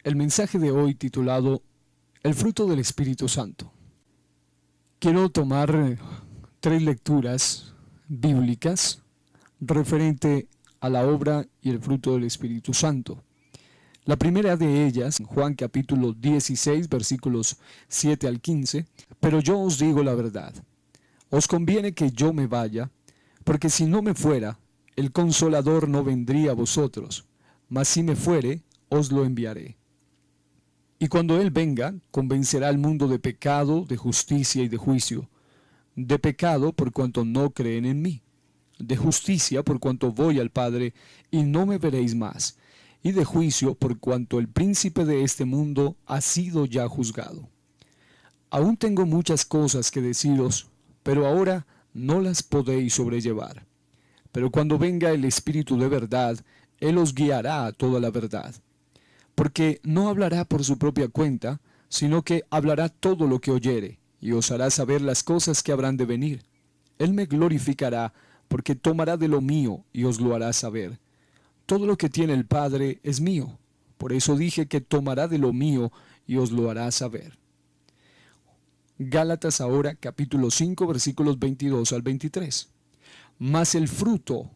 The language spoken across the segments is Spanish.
el mensaje de hoy titulado El fruto del Espíritu Santo. Quiero tomar tres lecturas bíblicas referente a la obra y el fruto del Espíritu Santo. La primera de ellas, Juan capítulo 16, versículos 7 al 15, pero yo os digo la verdad, os conviene que yo me vaya, porque si no me fuera, el Consolador no vendría a vosotros, mas si me fuere, os lo enviaré. Y cuando Él venga, convencerá al mundo de pecado, de justicia y de juicio. De pecado, por cuanto no creen en mí. De justicia, por cuanto voy al Padre, y no me veréis más. Y de juicio, por cuanto el príncipe de este mundo ha sido ya juzgado. Aún tengo muchas cosas que deciros, pero ahora no las podéis sobrellevar. Pero cuando venga el Espíritu de verdad, Él os guiará a toda la verdad. Porque no hablará por su propia cuenta, sino que hablará todo lo que oyere, y os hará saber las cosas que habrán de venir. Él me glorificará, porque tomará de lo mío y os lo hará saber. Todo lo que tiene el Padre es mío, por eso dije que tomará de lo mío y os lo hará saber. Gálatas ahora, capítulo 5, versículos 22 al 23. Mas el fruto,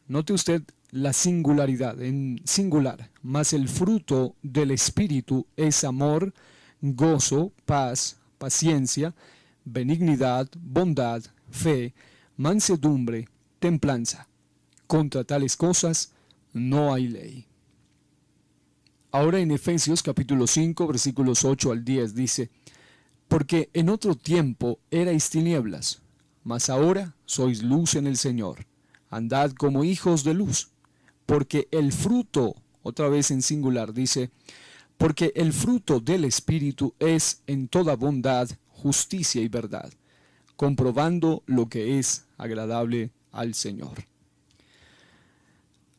note usted la singularidad, en singular, mas el fruto del Espíritu es amor, gozo, paz, paciencia, benignidad, bondad, fe, mansedumbre, templanza. Contra tales cosas no hay ley. Ahora en Efesios capítulo 5, versículos 8 al 10 dice, porque en otro tiempo erais tinieblas, mas ahora sois luz en el Señor. Andad como hijos de luz. Porque el fruto, otra vez en singular, dice, porque el fruto del Espíritu es en toda bondad, justicia y verdad, comprobando lo que es agradable al Señor.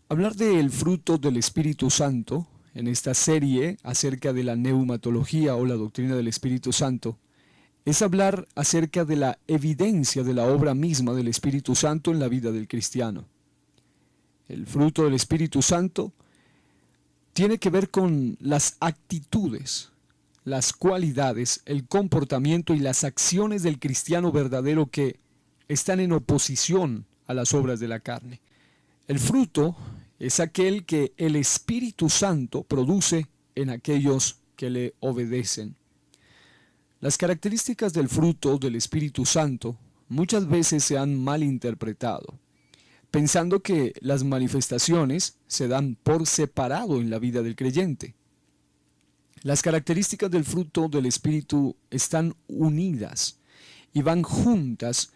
Hablar del fruto del Espíritu Santo, en esta serie acerca de la neumatología o la doctrina del Espíritu Santo, es hablar acerca de la evidencia de la obra misma del Espíritu Santo en la vida del cristiano. El fruto del Espíritu Santo tiene que ver con las actitudes, las cualidades, el comportamiento y las acciones del cristiano verdadero que están en oposición a las obras de la carne. El fruto es aquel que el Espíritu Santo produce en aquellos que le obedecen. Las características del fruto del Espíritu Santo muchas veces se han malinterpretado, pensando que las manifestaciones se dan por separado en la vida del creyente. Las características del fruto del Espíritu están unidas y van juntas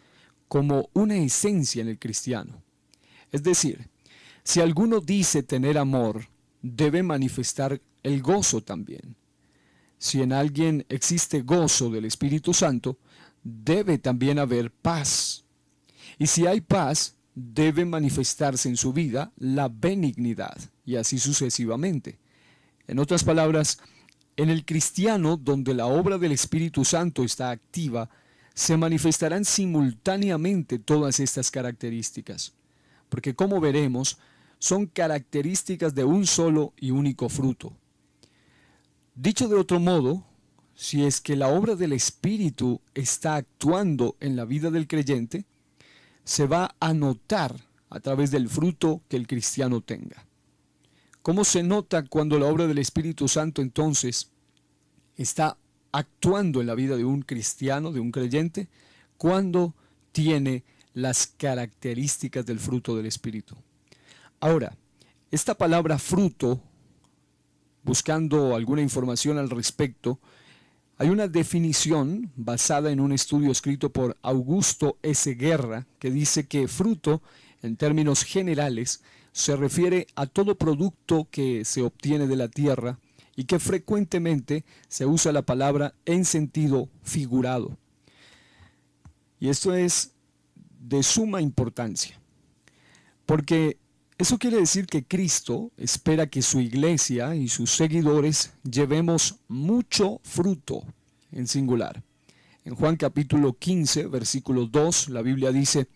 como una esencia en el cristiano. Es decir, si alguno dice tener amor, debe manifestar el gozo también. Si en alguien existe gozo del Espíritu Santo, debe también haber paz. Y si hay paz, debe manifestarse en su vida la benignidad, y así sucesivamente. En otras palabras, en el cristiano donde la obra del Espíritu Santo está activa, se manifestarán simultáneamente todas estas características, porque como veremos, son características de un solo y único fruto. Dicho de otro modo, si es que la obra del Espíritu está actuando en la vida del creyente, se va a notar a través del fruto que el cristiano tenga. ¿Cómo se nota cuando la obra del Espíritu Santo entonces está actuando en la vida de un cristiano, de un creyente? Cuando tiene las características del fruto del Espíritu. Ahora, esta palabra fruto, buscando alguna información al respecto, hay una definición basada en un estudio escrito por Augusto S. Guerra que dice que fruto, en términos generales, se refiere a todo producto que se obtiene de la tierra y que frecuentemente se usa la palabra en sentido figurado. Y esto es de suma importancia, porque eso quiere decir que Cristo espera que su iglesia y sus seguidores llevemos mucho fruto, en singular. En Juan capítulo 15, versículo 2, la Biblia dice,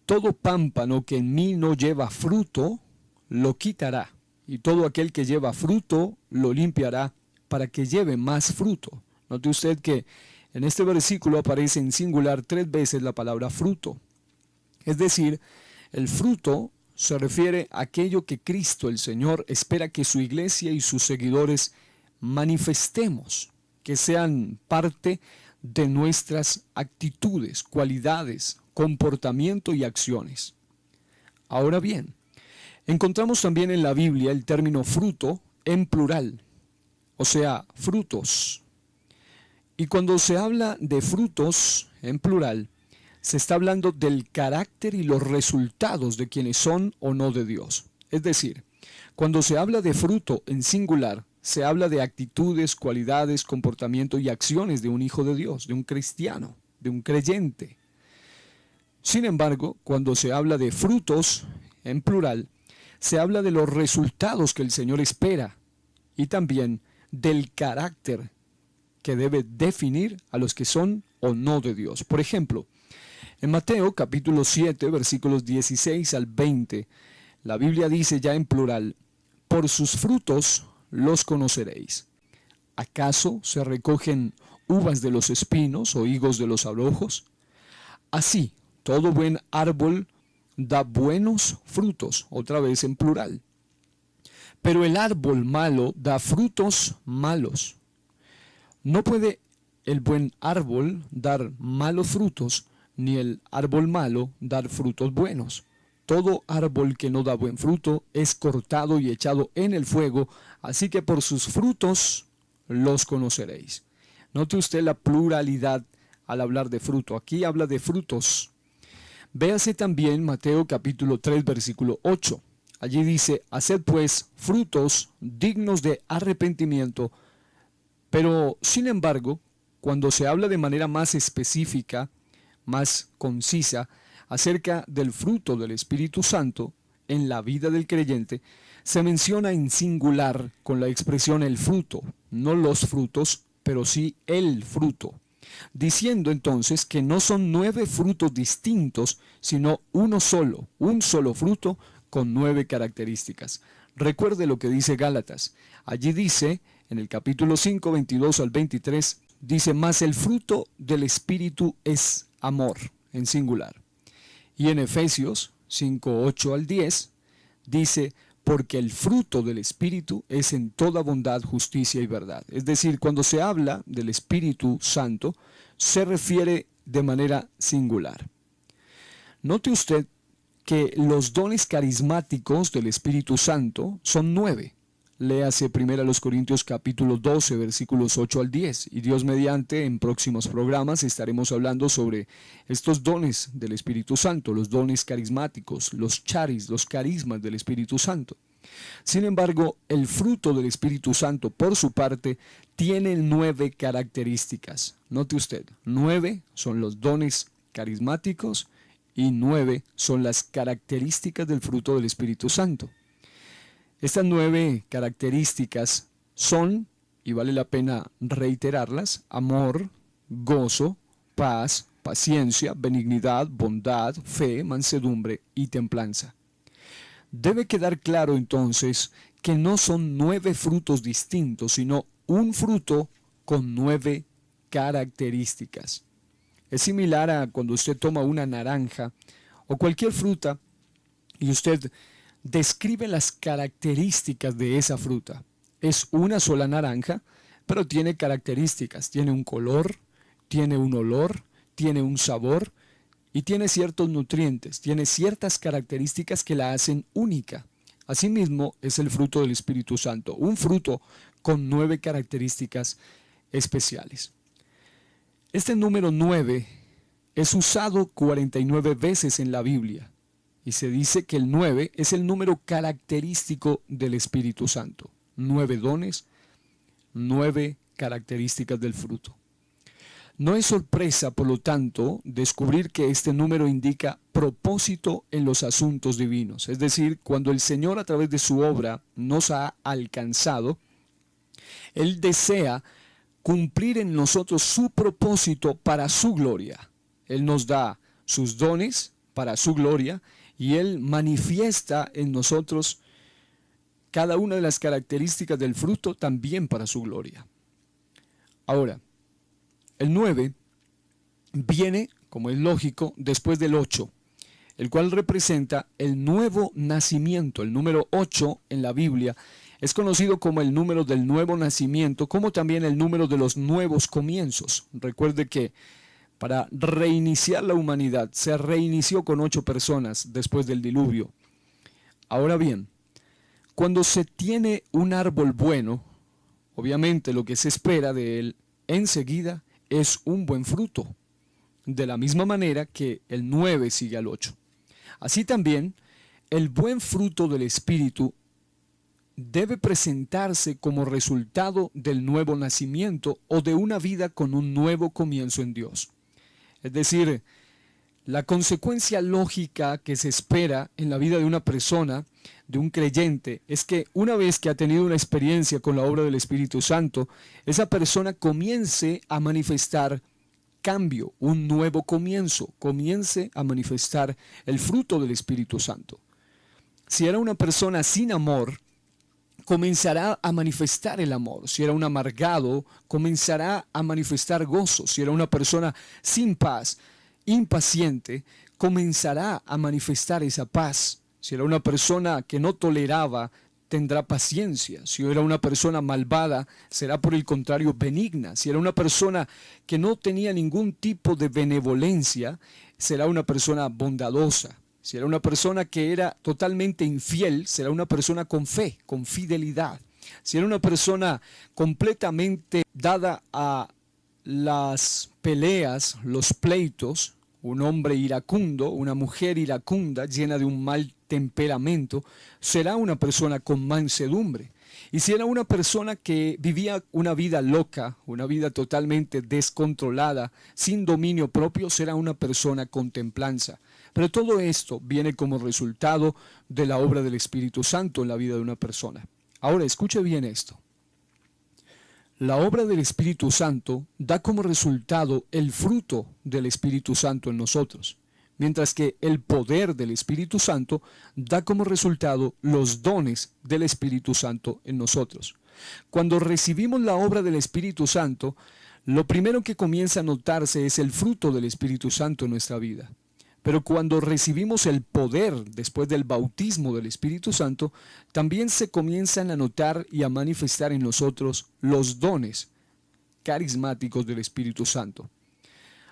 todo pámpano que en mí no lleva fruto, lo quitará, y todo aquel que lleva fruto lo limpiará para que lleve más fruto. Note usted que en este versículo aparece en singular 3 veces la palabra fruto. Es decir, el fruto se refiere a aquello que Cristo, el Señor, espera que su iglesia y sus seguidores manifestemos, que sean parte de nuestras actitudes, cualidades, comportamiento y acciones. Ahora bien, encontramos también en la Biblia el término fruto en plural, o sea, frutos. Y cuando se habla de frutos en plural, se está hablando del carácter y los resultados de quienes son o no de Dios. Es decir, cuando se habla de fruto en singular, se habla de actitudes, cualidades, comportamiento y acciones de un hijo de Dios, de un cristiano, de un creyente. Sin embargo, cuando se habla de frutos en plural, se habla de los resultados que el Señor espera y también del carácter que debe definir a los que son o no de Dios. Por ejemplo, en Mateo capítulo 7, versículos 16 al 20, la Biblia dice ya en plural: por sus frutos los conoceréis. ¿Acaso se recogen uvas de los espinos o higos de los abrojos? Así, todo buen árbol da buenos frutos, otra vez en plural. Pero el árbol malo da frutos malos. No puede el buen árbol dar malos frutos, ni el árbol malo dar frutos buenos. Todo árbol que no da buen fruto es cortado y echado en el fuego, así que por sus frutos los conoceréis. Note usted la pluralidad al hablar de fruto. Aquí habla de frutos. Véase también Mateo capítulo 3, versículo 8. Allí dice: haced pues frutos dignos de arrepentimiento. Pero, sin embargo, cuando se habla de manera más específica, más concisa, acerca del fruto del Espíritu Santo en la vida del creyente, se menciona en singular con la expresión el fruto, no los frutos, pero sí el fruto, diciendo entonces que no son 9 frutos distintos, sino uno solo, un solo fruto con 9 características. Recuerde lo que dice Gálatas. Allí dice, en el capítulo 5, 22 al 23, dice: mas el fruto del Espíritu es amor, en singular. Y en Efesios 5, 8 al 10, dice: porque el fruto del Espíritu es en toda bondad, justicia y verdad. Es decir, cuando se habla del Espíritu Santo, se refiere de manera singular. Note usted que los dones carismáticos del Espíritu Santo son 9. Léase 1 Corintios capítulo 12, versículos 8 al 10. Y Dios mediante, en próximos programas estaremos hablando sobre estos dones del Espíritu Santo, los dones carismáticos, los charis, los carismas del Espíritu Santo. Sin embargo, el fruto del Espíritu Santo, por su parte, tiene 9 características. Note usted, 9 son los dones carismáticos y 9 son las características del fruto del Espíritu Santo. Estas 9 características son, y vale la pena reiterarlas: amor, gozo, paz, paciencia, benignidad, bondad, fe, mansedumbre y templanza. Debe quedar claro entonces que no son 9 frutos distintos, sino un fruto con 9 características. Es similar a cuando usted toma una naranja o cualquier fruta y usted describe las características de esa fruta. Es una sola naranja, pero tiene características. Tiene un color, tiene un olor, tiene un sabor y tiene ciertos nutrientes. Tiene ciertas características que la hacen única. Asimismo es el fruto del Espíritu Santo, un fruto con 9 características especiales. Este número 9 es usado 49 veces en la Biblia. Y se dice que el 9 es el número característico del Espíritu Santo. 9 dones, 9 características del fruto. No es sorpresa, por lo tanto, descubrir que este número indica propósito en los asuntos divinos. Es decir, cuando el Señor a través de su obra nos ha alcanzado, Él desea cumplir en nosotros su propósito para su gloria. Él nos da sus dones para su gloria y Él manifiesta en nosotros cada una de las características del fruto también para su gloria. Ahora, el 9 viene, como es lógico, después del 8, el cual representa el nuevo nacimiento. El número 8 en la Biblia es conocido como el número del nuevo nacimiento, como también el número de los nuevos comienzos. Recuerde que para reiniciar la humanidad se reinició con 8 personas después del diluvio. Ahora bien, cuando se tiene un árbol bueno, obviamente lo que se espera de él enseguida es un buen fruto, de la misma manera que el 9 sigue al 8. Así también, el buen fruto del Espíritu debe presentarse como resultado del nuevo nacimiento o de una vida con un nuevo comienzo en Dios. Es decir, la consecuencia lógica que se espera en la vida de una persona, de un creyente, es que una vez que ha tenido una experiencia con la obra del Espíritu Santo, esa persona comience a manifestar cambio, un nuevo comienzo, comience a manifestar el fruto del Espíritu Santo. Si era una persona sin amor, comenzará a manifestar el amor. Si era un amargado, comenzará a manifestar gozo. Si era una persona sin paz, impaciente, comenzará a manifestar esa paz. Si era una persona que no toleraba, tendrá paciencia. Si era una persona malvada, será por el contrario benigna. Si era una persona que no tenía ningún tipo de benevolencia, será una persona bondadosa. Si era una persona que era totalmente infiel, será una persona con fe, con fidelidad. Si era una persona completamente dada a las peleas, los pleitos, un hombre iracundo, una mujer iracunda, llena de un mal temperamento, será una persona con mansedumbre. Y si era una persona que vivía una vida loca, una vida totalmente descontrolada, sin dominio propio, será una persona con templanza. Pero todo esto viene como resultado de la obra del Espíritu Santo en la vida de una persona. Ahora, escuche bien esto. La obra del Espíritu Santo da como resultado el fruto del Espíritu Santo en nosotros, mientras que el poder del Espíritu Santo da como resultado los dones del Espíritu Santo en nosotros. Cuando recibimos la obra del Espíritu Santo, lo primero que comienza a notarse es el fruto del Espíritu Santo en nuestra vida. Pero cuando recibimos el poder después del bautismo del Espíritu Santo, también se comienzan a notar y a manifestar en nosotros los dones carismáticos del Espíritu Santo.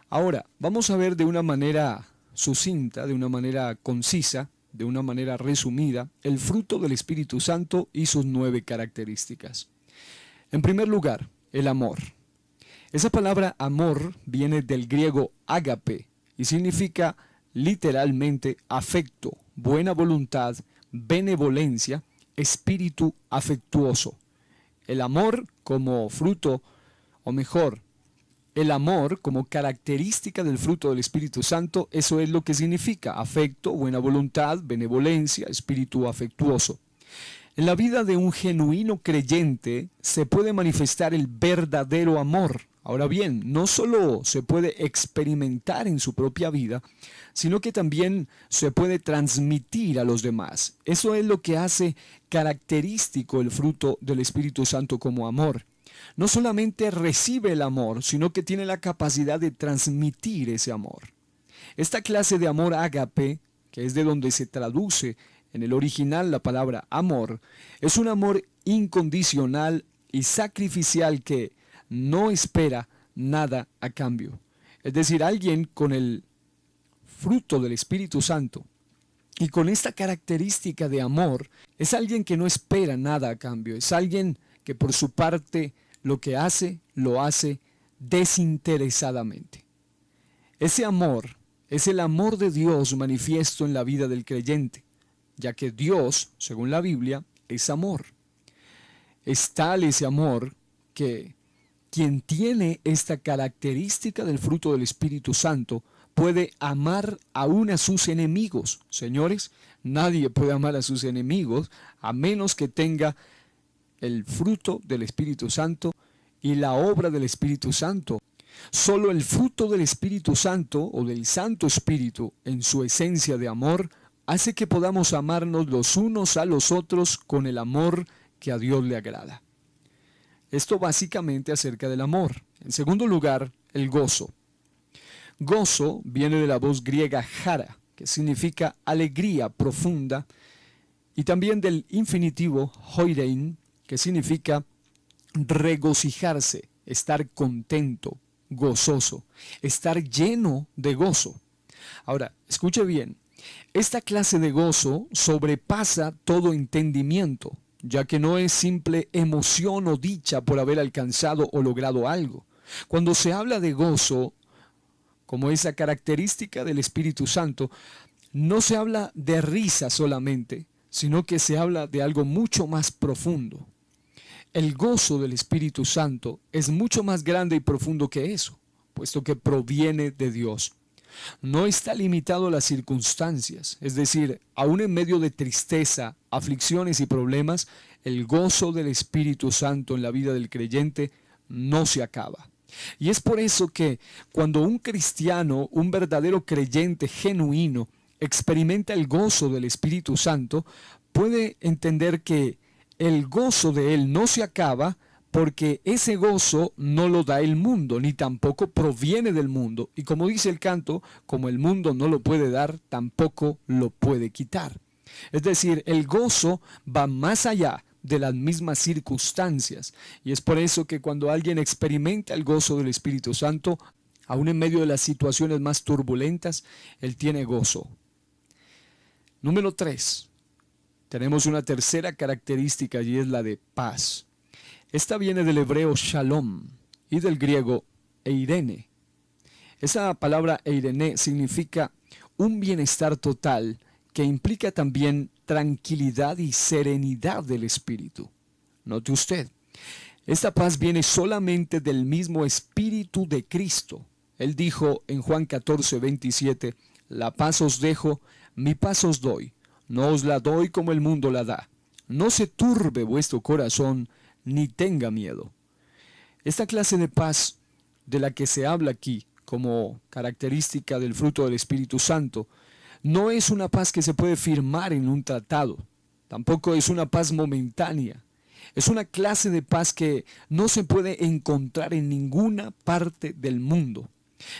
Ahora, vamos a ver de una manera sucinta, de una manera concisa, de una manera resumida, el fruto del Espíritu Santo y sus 9 características. En primer lugar, el amor. Esa palabra amor viene del griego ágape y significa literalmente afecto, buena voluntad, benevolencia, espíritu afectuoso. El amor como fruto, o mejor, el amor como característica del fruto del Espíritu Santo, eso es lo que significa afecto, buena voluntad, benevolencia, espíritu afectuoso. En la vida de un genuino creyente se puede manifestar el verdadero amor. Ahora bien, no solo se puede experimentar en su propia vida, sino que también se puede transmitir a los demás. Eso es lo que hace característico el fruto del Espíritu Santo como amor. No solamente recibe el amor, sino que tiene la capacidad de transmitir ese amor. Esta clase de amor ágape, que es de donde se traduce en el original la palabra amor, es un amor incondicional y sacrificial que no espera nada a cambio. Es decir, alguien con el fruto del Espíritu Santo y con esta característica de amor es alguien que no espera nada a cambio. Es alguien que por su parte lo que hace, lo hace desinteresadamente. Ese amor es el amor de Dios manifiesto en la vida del creyente, ya que Dios, según la Biblia, es amor. Es tal ese amor que quien tiene esta característica del fruto del Espíritu Santo puede amar aún a sus enemigos. Señores, nadie puede amar a sus enemigos a menos que tenga el fruto del Espíritu Santo y la obra del Espíritu Santo. Solo el fruto del Espíritu Santo o del Santo Espíritu en su esencia de amor hace que podamos amarnos los unos a los otros con el amor que a Dios le agrada. Esto básicamente acerca del amor. En segundo lugar, el gozo. Gozo viene de la voz griega chara, que significa alegría profunda, y también del infinitivo hoirein, que significa regocijarse, estar contento, gozoso, estar lleno de gozo. Ahora, escuche bien, esta clase de gozo sobrepasa todo entendimiento, ya que no es simple emoción o dicha por haber alcanzado o logrado algo. Cuando se habla de gozo, como esa característica del Espíritu Santo, no se habla de risa solamente, sino que se habla de algo mucho más profundo. El gozo del Espíritu Santo es mucho más grande y profundo que eso, puesto que proviene de Dios. No está limitado a las circunstancias, es decir, aún en medio de tristeza, aflicciones y problemas, el gozo del Espíritu Santo en la vida del creyente no se acaba. Y es por eso que cuando un cristiano, un verdadero creyente genuino, experimenta el gozo del Espíritu Santo, puede entender que el gozo de él no se acaba, porque ese gozo no lo da el mundo, ni tampoco proviene del mundo. Y como dice el canto, como el mundo no lo puede dar, tampoco lo puede quitar. Es decir, el gozo va más allá de las mismas circunstancias. Y es por eso que cuando alguien experimenta el gozo del Espíritu Santo, aún en medio de las situaciones más turbulentas, él tiene gozo. Número 3. Tenemos una tercera característica y es la de paz. Esta viene del hebreo shalom y del griego eirene. Esa palabra eirene significa un bienestar total que implica también tranquilidad y serenidad del espíritu. Note usted, esta paz viene solamente del mismo Espíritu de Cristo. Él dijo en Juan 14:27, la paz os dejo, mi paz os doy. No os la doy como el mundo la da. No se turbe vuestro corazón, ni tenga miedo. Esta clase de paz de la que se habla aquí como característica del fruto del Espíritu Santo, no es una paz que se puede firmar en un tratado. Tampoco es una paz momentánea. Es una clase de paz que no se puede encontrar en ninguna parte del mundo.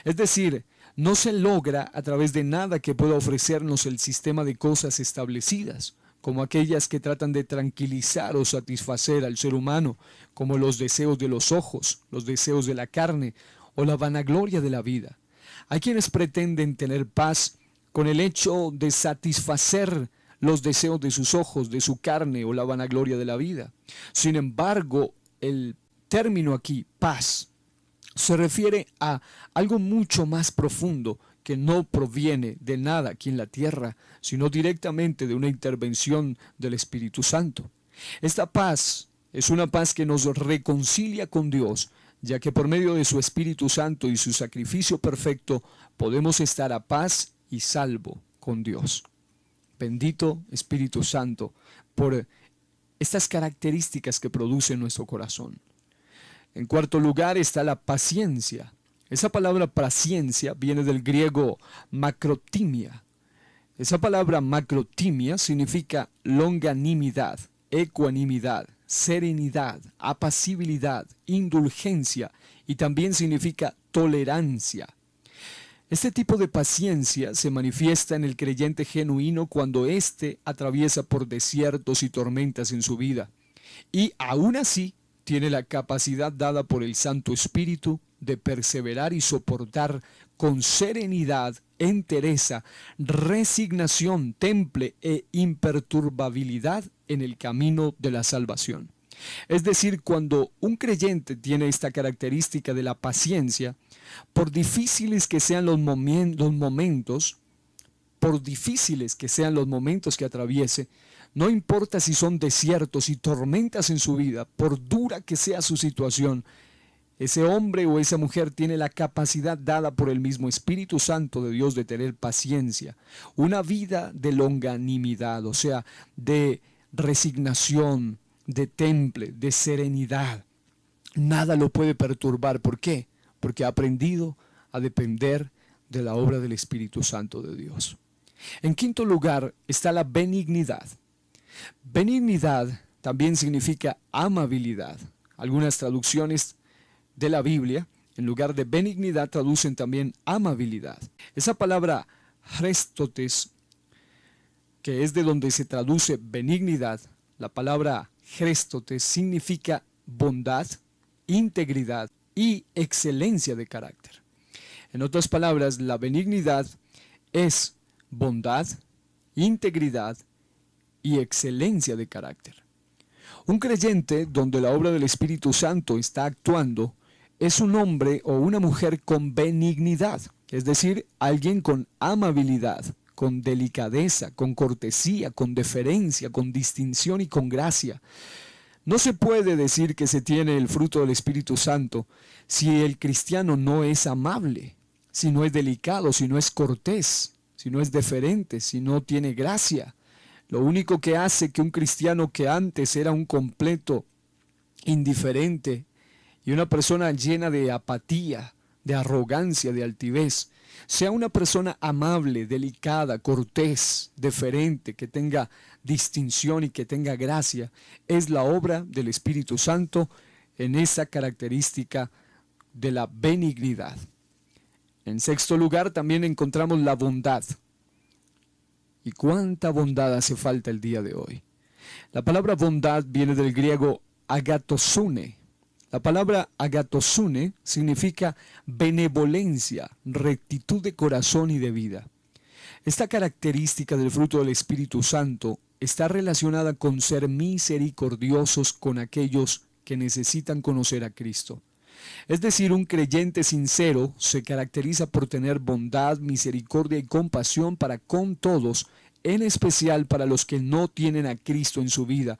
Es decir, no se logra a través de nada que pueda ofrecernos el sistema de cosas establecidas, como aquellas que tratan de tranquilizar o satisfacer al ser humano, como los deseos de los ojos, los deseos de la carne o la vanagloria de la vida. Hay quienes pretenden tener paz con el hecho de satisfacer los deseos de sus ojos, de su carne o la vanagloria de la vida. Sin embargo, el término aquí, paz, se refiere a algo mucho más profundo que no proviene de nada aquí en la tierra, sino directamente de una intervención del Espíritu Santo. Esta paz es una paz que nos reconcilia con Dios, ya que por medio de su Espíritu Santo y su sacrificio perfecto podemos estar a paz y salvo con Dios. Bendito Espíritu Santo por estas características que produce nuestro corazón. En cuarto lugar está la paciencia. Esa palabra paciencia viene del griego macrotimia. Esa palabra macrotimia significa longanimidad, ecuanimidad, serenidad, apacibilidad, indulgencia y también significa tolerancia. Este tipo de paciencia se manifiesta en el creyente genuino cuando éste atraviesa por desiertos y tormentas en su vida. Y aún así tiene la capacidad dada por el Santo Espíritu de perseverar y soportar con serenidad, entereza, resignación, temple e imperturbabilidad en el camino de la salvación. Es decir, cuando un creyente tiene esta característica de la paciencia, por difíciles que sean los momentos, por difíciles que sean los momentos que atraviese, no importa si son desiertos y tormentas en su vida, por dura que sea su situación, ese hombre o esa mujer tiene la capacidad dada por el mismo Espíritu Santo de Dios de tener paciencia, una vida de longanimidad, o sea, de resignación, de temple, de serenidad. Nada lo puede perturbar. ¿Por qué? Porque ha aprendido a depender de la obra del Espíritu Santo de Dios. En quinto lugar está la benignidad. Benignidad también significa amabilidad. Algunas traducciones de la Biblia, en lugar de benignidad, traducen también amabilidad. Esa palabra chrestotes, que es de donde se traduce benignidad, la palabra chrestotes significa bondad, integridad y excelencia de carácter. En otras palabras, la benignidad es bondad, integridad y excelencia de carácter. Un creyente donde la obra del Espíritu Santo está actuando es un hombre o una mujer con benignidad, es decir, alguien con amabilidad, con delicadeza, con cortesía, con deferencia, con distinción y con gracia. No se puede decir que se tiene el fruto del Espíritu Santo si el cristiano no es amable, si no es delicado, si no es cortés, si no es deferente, si no tiene gracia. Lo único que hace que un cristiano que antes era un completo indiferente y una persona llena de apatía, de arrogancia, de altivez, sea una persona amable, delicada, cortés, deferente, que tenga distinción y que tenga gracia, es la obra del Espíritu Santo en esa característica de la benignidad. En sexto lugar también encontramos la bondad. ¿Y cuánta bondad hace falta el día de hoy? La palabra bondad viene del griego agatosune. La palabra agatosune significa benevolencia, rectitud de corazón y de vida. Esta característica del fruto del Espíritu Santo está relacionada con ser misericordiosos con aquellos que necesitan conocer a Cristo. Es decir, un creyente sincero se caracteriza por tener bondad, misericordia y compasión para con todos, en especial para los que no tienen a Cristo en su vida.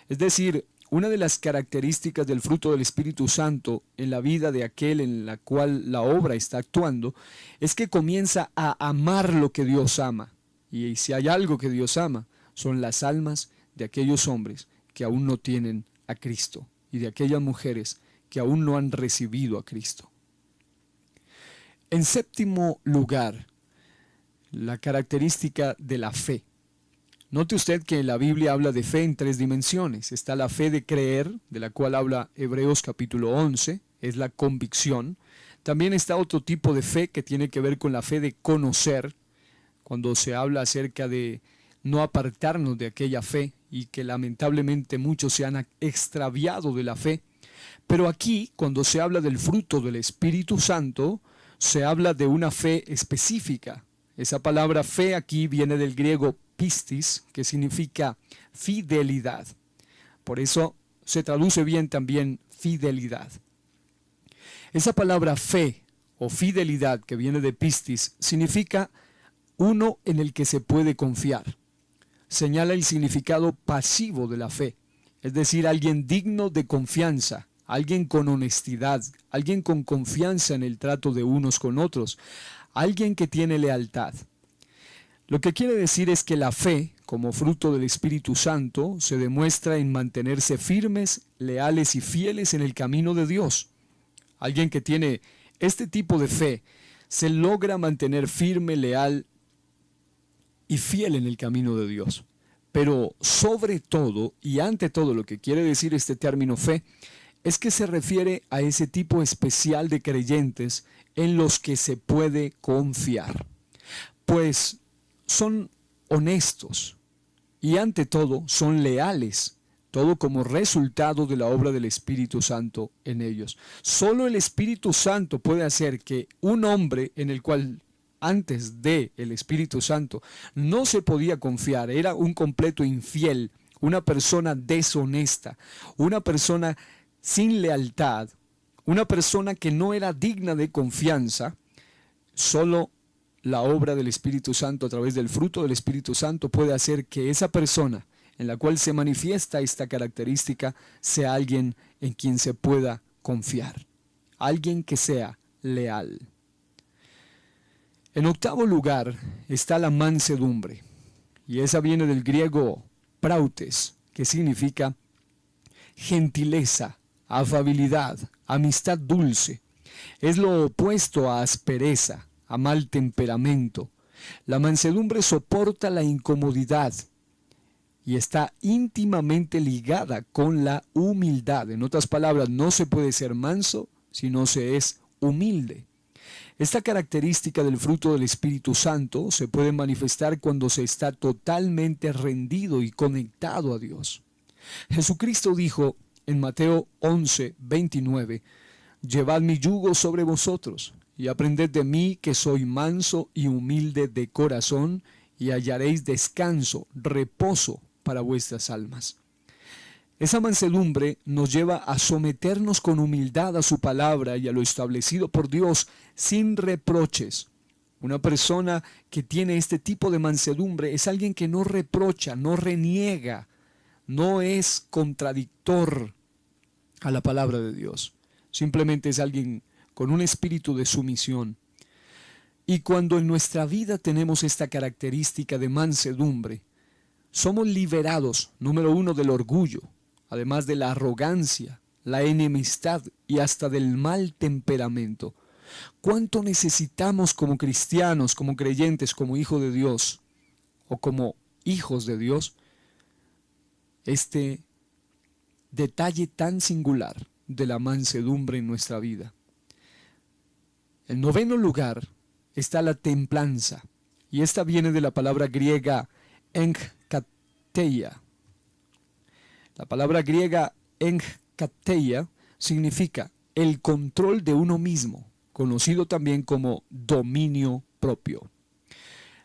Es decir, una de las características del fruto del Espíritu Santo en la vida de aquel en la cual la obra está actuando es que comienza a amar lo que Dios ama. Y si hay algo que Dios ama, son las almas de aquellos hombres que aún no tienen a Cristo y de aquellas mujeres que aún no han recibido a Cristo. En séptimo lugar, la característica de la fe. Note usted que la Biblia habla de fe en tres dimensiones. Está la fe de creer, de la cual habla Hebreos capítulo 11, es la convicción. También está otro tipo de fe que tiene que ver con la fe de conocer, cuando se habla acerca de no apartarnos de aquella fe y que lamentablemente muchos se han extraviado de la fe. Pero aquí, cuando se habla del fruto del Espíritu Santo, se habla de una fe específica. Esa palabra fe aquí viene del griego pistis, que significa fidelidad. Por eso se traduce bien también fidelidad. Esa palabra fe o fidelidad que viene de pistis significa uno en el que se puede confiar. Señala el significado pasivo de la fe, es decir, alguien digno de confianza, alguien con honestidad, alguien con confianza en el trato de unos con otros, alguien que tiene lealtad. Lo que quiere decir es que la fe, como fruto del Espíritu Santo, se demuestra en mantenerse firmes, leales y fieles en el camino de Dios. Alguien que tiene este tipo de fe se logra mantener firme, leal y fiel en el camino de Dios. Pero sobre todo, y ante todo, lo que quiere decir este término fe, es que se refiere a ese tipo especial de creyentes en los que se puede confiar. Pues son honestos y ante todo son leales, todo como resultado de la obra del Espíritu Santo en ellos. Solo el Espíritu Santo puede hacer que un hombre en el cual antes de el Espíritu Santo no se podía confiar, era un completo infiel, una persona deshonesta, una persona sin lealtad, una persona que no era digna de confianza. Solo la obra del Espíritu Santo a través del fruto del Espíritu Santo puede hacer que esa persona en la cual se manifiesta esta característica sea alguien en quien se pueda confiar, alguien que sea leal. En octavo lugar está la mansedumbre, y esa viene del griego prautes, que significa gentileza, afabilidad, amistad dulce. Es lo opuesto a aspereza, a mal temperamento. La mansedumbre soporta la incomodidad y está íntimamente ligada con la humildad. En otras palabras, no se puede ser manso si no se es humilde. Esta característica del fruto del Espíritu Santo se puede manifestar cuando se está totalmente rendido y conectado a Dios. Jesucristo dijo en Mateo 11:29, «Llevad mi yugo sobre vosotros, y aprended de mí, que soy manso y humilde de corazón, y hallaréis descanso, reposo para vuestras almas». Esa mansedumbre nos lleva a someternos con humildad a su palabra y a lo establecido por Dios sin reproches. Una persona que tiene este tipo de mansedumbre es alguien que no reprocha, no reniega, no es contradictor a la palabra de Dios. Simplemente es alguien con un espíritu de sumisión. Y cuando en nuestra vida tenemos esta característica de mansedumbre, somos liberados, número uno, del orgullo, además de la arrogancia, la enemistad y hasta del mal temperamento. ¿Cuánto necesitamos como cristianos, como creyentes, como hijos de Dios o como hijos de Dios, este detalle tan singular de la mansedumbre en nuestra vida? En noveno lugar está la templanza, y esta viene de la palabra griega enkateia. La palabra griega enkateia significa el control de uno mismo, conocido también como dominio propio.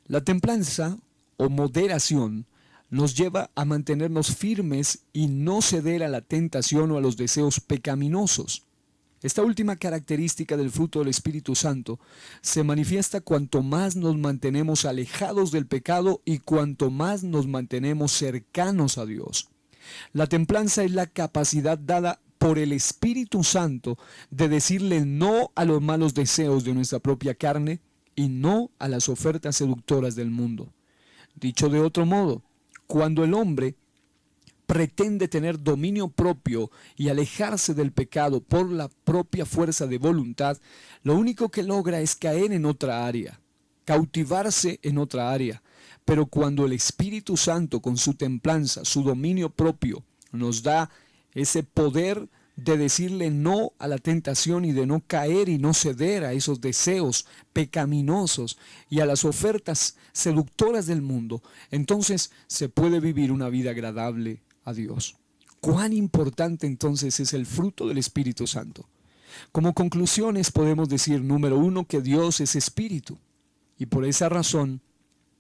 La templanza o moderación nos lleva a mantenernos firmes y no ceder a la tentación o a los deseos pecaminosos. Esta última característica del fruto del Espíritu Santo se manifiesta cuanto más nos mantenemos alejados del pecado y cuanto más nos mantenemos cercanos a Dios. La templanza es la capacidad dada por el Espíritu Santo de decirle no a los malos deseos de nuestra propia carne y no a las ofertas seductoras del mundo. Dicho de otro modo, cuando el hombre pretende tener dominio propio y alejarse del pecado por la propia fuerza de voluntad, lo único que logra es caer en otra área, cautivarse en otra área. Pero cuando el Espíritu Santo, con su templanza, su dominio propio, nos da ese poder de decirle no a la tentación y de no caer y no ceder a esos deseos pecaminosos y a las ofertas seductoras del mundo, entonces se puede vivir una vida agradable a Dios. ¿Cuán importante entonces es el fruto del Espíritu Santo? Como conclusiones podemos decir, número uno, que Dios es espíritu, y por esa razón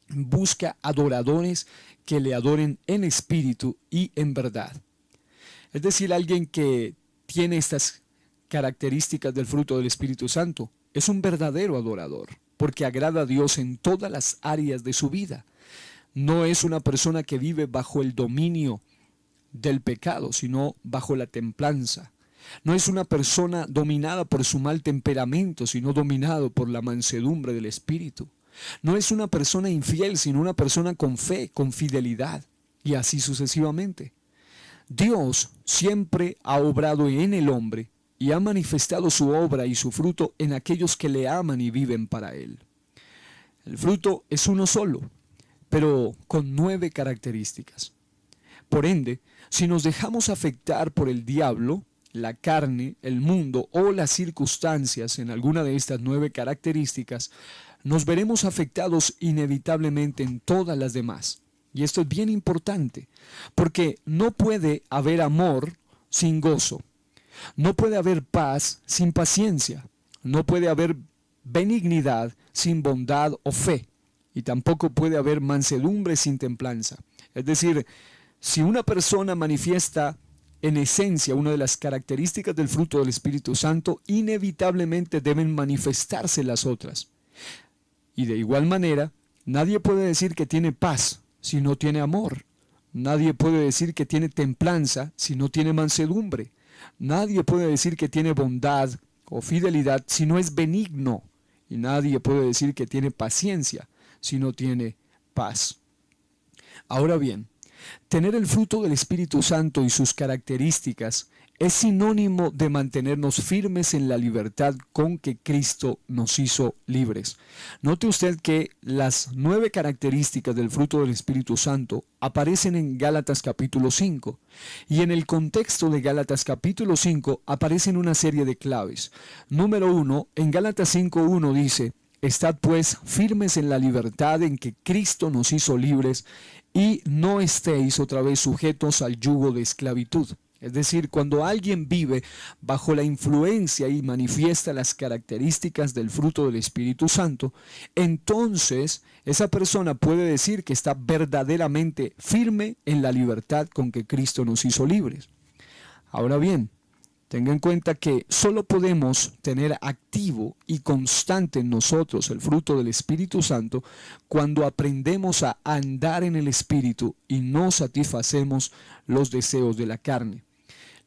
busca adoradores que le adoren en espíritu y en verdad. Es decir, alguien que tiene estas características del fruto del Espíritu Santo es un verdadero adorador, porque agrada a Dios en todas las áreas de su vida. No es una persona que vive bajo el dominio del pecado, sino bajo la templanza. No es una persona dominada por su mal temperamento, sino dominado por la mansedumbre del Espíritu. No es una persona infiel, sino una persona con fe, con fidelidad, y así sucesivamente. Dios siempre ha obrado en el hombre y ha manifestado su obra y su fruto en aquellos que le aman y viven para Él. El fruto es uno solo, pero con 9 características. Por ende, si nos dejamos afectar por el diablo, la carne, el mundo o las circunstancias en alguna de estas 9 características, nos veremos afectados inevitablemente en todas las demás. Y esto es bien importante, porque no puede haber amor sin gozo, no puede haber paz sin paciencia, no puede haber benignidad sin bondad o fe, y tampoco puede haber mansedumbre sin templanza. Es decir, si una persona manifiesta en esencia una de las características del fruto del Espíritu Santo, inevitablemente deben manifestarse las otras. Y de igual manera, nadie puede decir que tiene paz si no tiene amor. Nadie puede decir que tiene templanza si no tiene mansedumbre. Nadie puede decir que tiene bondad o fidelidad si no es benigno. Y nadie puede decir que tiene paciencia si no tiene paz. Ahora bien, tener el fruto del Espíritu Santo y sus características es sinónimo de mantenernos firmes en la libertad con que Cristo nos hizo libres. Note usted que las 9 características del fruto del Espíritu Santo aparecen en Gálatas capítulo 5, y en el contexto de Gálatas capítulo 5 aparecen una serie de claves. Número 1, en Gálatas 5:1 dice: estad pues firmes en la libertad en que Cristo nos hizo libres, y no estéis otra vez sujetos al yugo de esclavitud. Es decir, cuando alguien vive bajo la influencia y manifiesta las características del fruto del Espíritu Santo, entonces esa persona puede decir que está verdaderamente firme en la libertad con que Cristo nos hizo libres. Ahora bien, tenga en cuenta que solo podemos tener activo y constante en nosotros el fruto del Espíritu Santo cuando aprendemos a andar en el Espíritu y no satisfacemos los deseos de la carne.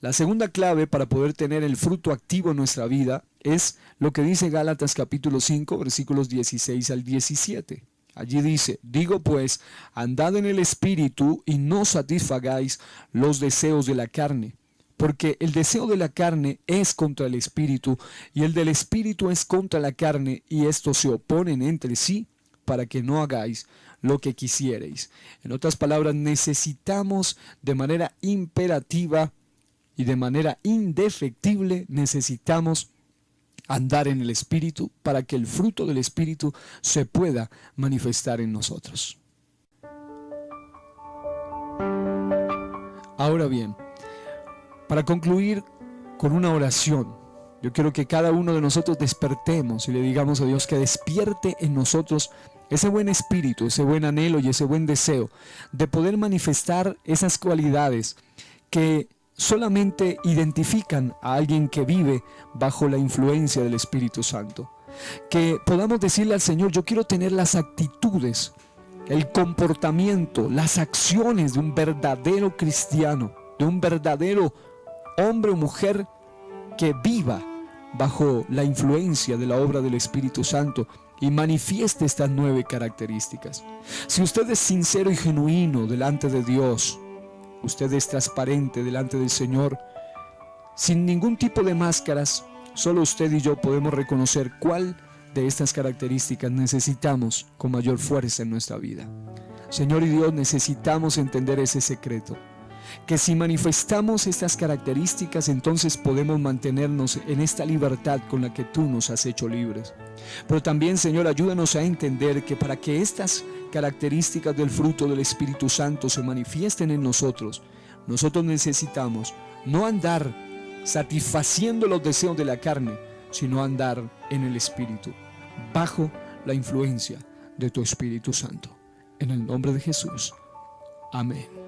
La segunda clave para poder tener el fruto activo en nuestra vida es lo que dice Gálatas capítulo 5, versículos 16 al 17. Allí dice: digo pues, andad en el Espíritu y no satisfagáis los deseos de la carne. Porque el deseo de la carne es contra el Espíritu, y el del Espíritu es contra la carne, y estos se oponen entre sí para que no hagáis lo que quisiereis. En otras palabras, necesitamos de manera imperativa y de manera indefectible, necesitamos andar en el Espíritu para que el fruto del Espíritu se pueda manifestar en nosotros. Ahora bien, para concluir con una oración, yo quiero que cada uno de nosotros despertemos y le digamos a Dios que despierte en nosotros ese buen espíritu, ese buen anhelo y ese buen deseo de poder manifestar esas cualidades que solamente identifican a alguien que vive bajo la influencia del Espíritu Santo. Que podamos decirle al Señor: yo quiero tener las actitudes, el comportamiento, las acciones de un verdadero cristiano, de un verdadero hombre o mujer que viva bajo la influencia de la obra del Espíritu Santo y manifieste estas 9 características. Si usted es sincero y genuino delante de Dios, usted es transparente delante del Señor, sin ningún tipo de máscaras, solo usted y yo podemos reconocer cuál de estas características necesitamos con mayor fuerza en nuestra vida. Señor y Dios, necesitamos entender ese secreto, que si manifestamos estas características, entonces podemos mantenernos en esta libertad con la que tú nos has hecho libres. Pero también, Señor, ayúdanos a entender que para que estas características del fruto del Espíritu Santo se manifiesten en nosotros, nosotros necesitamos no andar satisfaciendo los deseos de la carne, sino andar en el Espíritu, bajo la influencia de tu Espíritu Santo. En el nombre de Jesús. Amén.